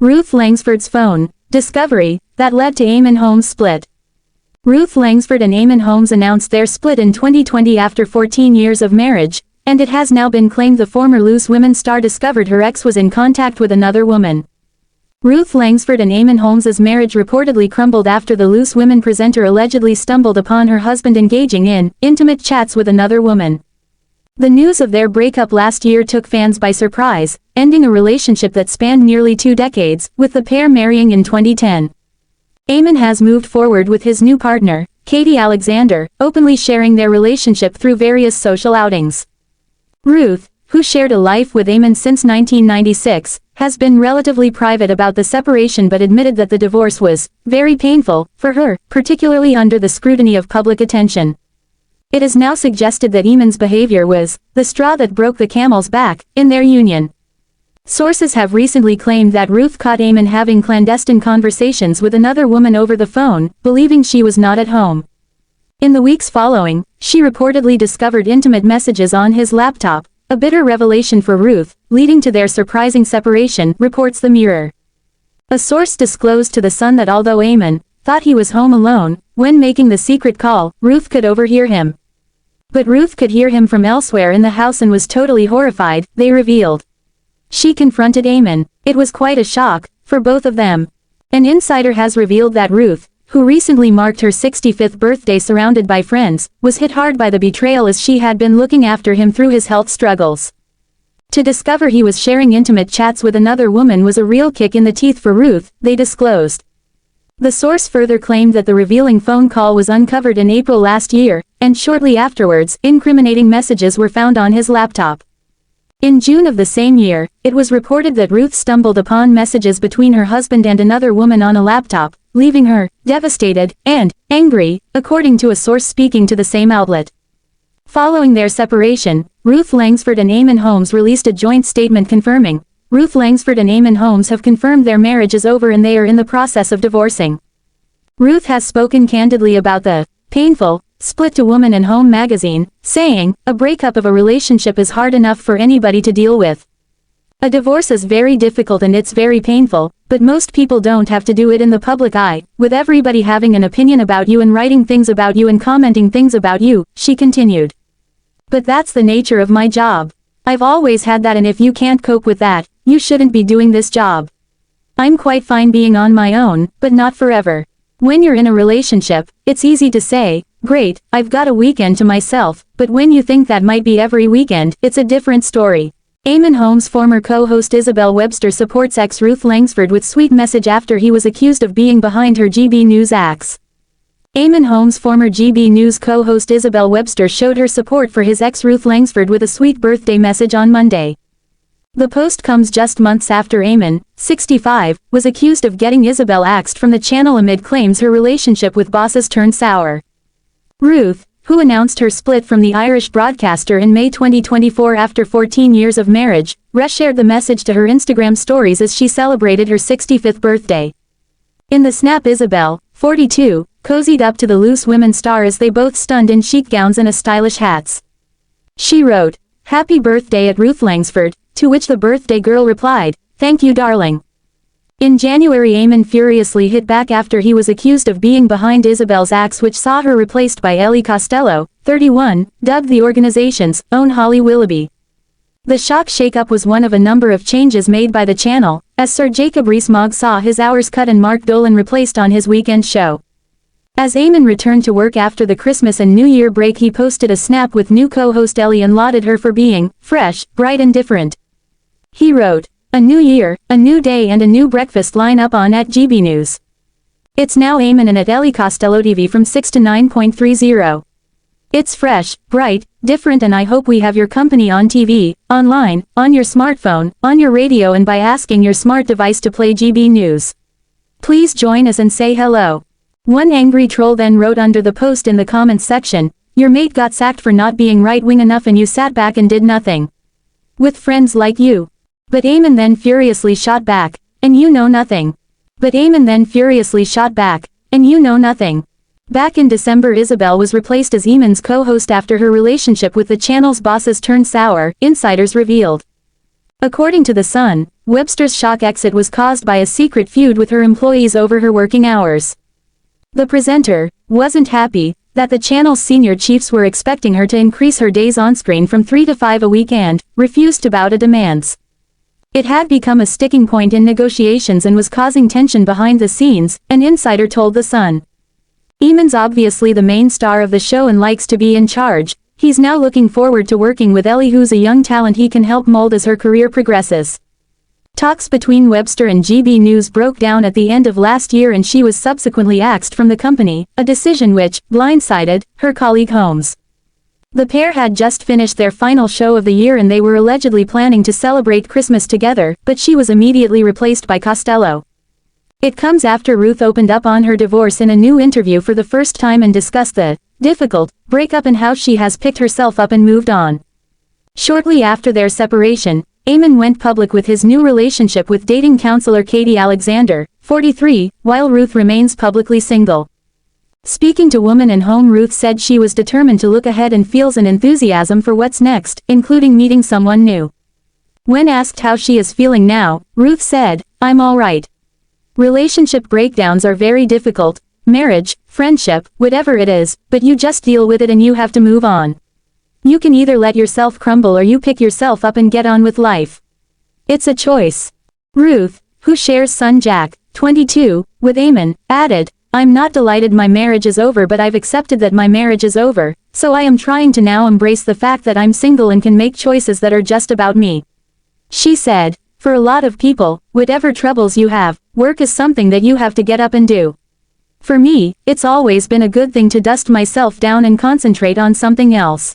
Ruth Langsford's phone discovery that led to Eamonn Holmes' split. Ruth Langsford and Eamonn Holmes announced their split in 2020 after 14 years of marriage, and it has now been claimed the former Loose Women star discovered her ex was in contact with another woman. Ruth Langsford and Eamonn Holmes' marriage reportedly crumbled after the Loose Women presenter allegedly stumbled upon her husband engaging in intimate chats with another woman. The news of their breakup last year took fans by surprise, ending a relationship that spanned nearly 2 decades, with the pair marrying in 2010. Eamonn has moved forward with his new partner, Katie Alexander, openly sharing their relationship through various social outings. Ruth, who shared a life with Eamonn since 1996, has been relatively private about the separation but admitted that the divorce was very painful for her, particularly under the scrutiny of public attention. It is now suggested that Eamonn's behavior was the straw that broke the camel's back in their union. Sources have recently claimed that Ruth caught Eamonn having clandestine conversations with another woman over the phone, believing she was not at home. In the weeks following, she reportedly discovered intimate messages on his laptop, a bitter revelation for Ruth, leading to their surprising separation, reports the Mirror. A source disclosed to The Sun that although Eamonn thought he was home alone when making the secret call, Ruth could overhear him. But Ruth could hear him from elsewhere in the house and was totally horrified, they revealed. She confronted Eamonn. It was quite a shock for both of them. An insider has revealed that Ruth, who recently marked her 65th birthday surrounded by friends, was hit hard by the betrayal as she had been looking after him through his health struggles. To discover he was sharing intimate chats with another woman was a real kick in the teeth for Ruth, they disclosed. The source further claimed that the revealing phone call was uncovered in April last year, and shortly afterwards, incriminating messages were found on his laptop. In June of the same year, it was reported that Ruth stumbled upon messages between her husband and another woman on a laptop, leaving her devastated and angry, according to a source speaking to the same outlet. Following their separation, Ruth Langsford and Eamonn Holmes released a joint statement confirming, Ruth Langsford and Eamonn Holmes have confirmed their marriage is over and they are in the process of divorcing. Ruth has spoken candidly about the painful split to Woman and Home magazine, saying, a breakup of a relationship is hard enough for anybody to deal with. A divorce is very difficult and it's very painful, but most people don't have to do it in the public eye, with everybody having an opinion about you and writing things about you and commenting things about you, she continued. But that's the nature of my job. I've always had that, and if you can't cope with that, you shouldn't be doing this job. I'm quite fine being on my own, but not forever. When you're in a relationship, it's easy to say, great, I've got a weekend to myself, but when you think that might be every weekend, it's a different story. Eamonn Holmes' former co-host Isabel Webster supports ex Ruth Langsford with sweet message after he was accused of being behind her GB News acts. Eamonn Holmes' former GB News co-host Isabel Webster showed her support for his ex Ruth Langsford with a sweet birthday message on Monday. The post comes just months after Eamonn, 65, was accused of getting Isabel axed from the channel amid claims her relationship with bosses turned sour. Ruth, who announced her split from the Irish broadcaster in May 2024 after 14 years of marriage, reshared the message to her Instagram stories as she celebrated her 65th birthday. In the snap, Isabel, 42, cozied up to the Loose Women star as they both stunned in chic gowns and stylish hats. She wrote, "Happy birthday at Ruth Langsford," to which the birthday girl replied, "Thank you, darling." In January, Eamonn furiously hit back after he was accused of being behind Isabel's acts, which saw her replaced by Ellie Costello, 31, dubbed the organization's own Holly Willoughby. The shock shakeup was one of a number of changes made by the channel, as Sir Jacob Rees-Mogg saw his hours cut and Mark Dolan replaced on his weekend show. As Eamonn returned to work after the Christmas and New Year break, he posted a snap with new co-host Ellie and lauded her for being fresh, bright and different. He wrote, "A new year, a new day and a new breakfast line up on @GB News. It's now Eamonn and @Ellie Costello TV from 6 to 9.30. It's fresh, bright, different, and I hope we have your company on TV, online, on your smartphone, on your radio, and by asking your smart device to play GB News. Please join us and say hello." One angry troll then wrote under the post in the comments section, "Your mate got sacked for not being right-wing enough and you sat back and did nothing. With friends like you." But Eamonn then furiously shot back, "And you know nothing." But Eamonn then furiously shot back, "And you know nothing." Back in December, Isabel was replaced as Eamonn's co-host after her relationship with the channel's bosses turned sour, insiders revealed. According to The Sun, Webster's shock exit was caused by a secret feud with her employees over her working hours. The presenter wasn't happy that the channel's senior chiefs were expecting her to increase her days on screen from 3 to 5 a week and refused to bow to demands. It had become a sticking point in negotiations and was causing tension behind the scenes, an insider told The Sun. Eamonn's obviously the main star of the show and likes to be in charge. He's now looking forward to working with Ellie, who's a young talent he can help mold as her career progresses. Talks between Webster and GB News broke down at the end of last year and she was subsequently axed from the company, a decision which blindsided her colleague Holmes. The pair had just finished their final show of the year and they were allegedly planning to celebrate Christmas together, but she was immediately replaced by Costello. It comes after Ruth opened up on her divorce in a new interview for the first time and discussed the difficult breakup and how she has picked herself up and moved on. Shortly after their separation, Eamonn went public with his new relationship with dating counselor Katie Alexander, 43, while Ruth remains publicly single. Speaking to Woman & Home, Ruth said she was determined to look ahead and feels an enthusiasm for what's next, including meeting someone new. When asked how she is feeling now, Ruth said, "I'm all right. Relationship breakdowns are very difficult, marriage, friendship, whatever it is, but you just deal with it and you have to move on. You can either let yourself crumble or you pick yourself up and get on with life. It's a choice." Ruth, who shares son Jack, 22, with Eamonn, added, "I'm not delighted my marriage is over, but I've accepted that my marriage is over, so I am trying to now embrace the fact that I'm single and can make choices that are just about me." She said, "For a lot of people, whatever troubles you have, work is something that you have to get up and do. For me, it's always been a good thing to dust myself down and concentrate on something else."